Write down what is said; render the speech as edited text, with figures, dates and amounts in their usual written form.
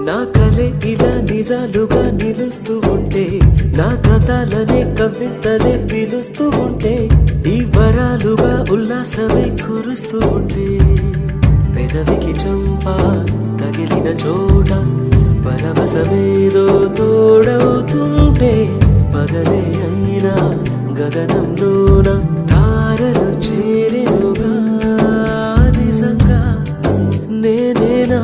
నా కలే ఇలా నిజాలుగా నిలుస్తూ ఉంటే, నా కథలనే కవితలే పిలుస్తూ ఉంటే, ఈ వరాలుగా ఉల్లాసమే కురుస్తూ ఉంటే, పెదవికి చంప తగిలిన చోట పరవశమేదో తోడవుతుంటే, పగలే అయినా గగనంలోన తారలు చేరెనుగా నిజంగా నేనేనా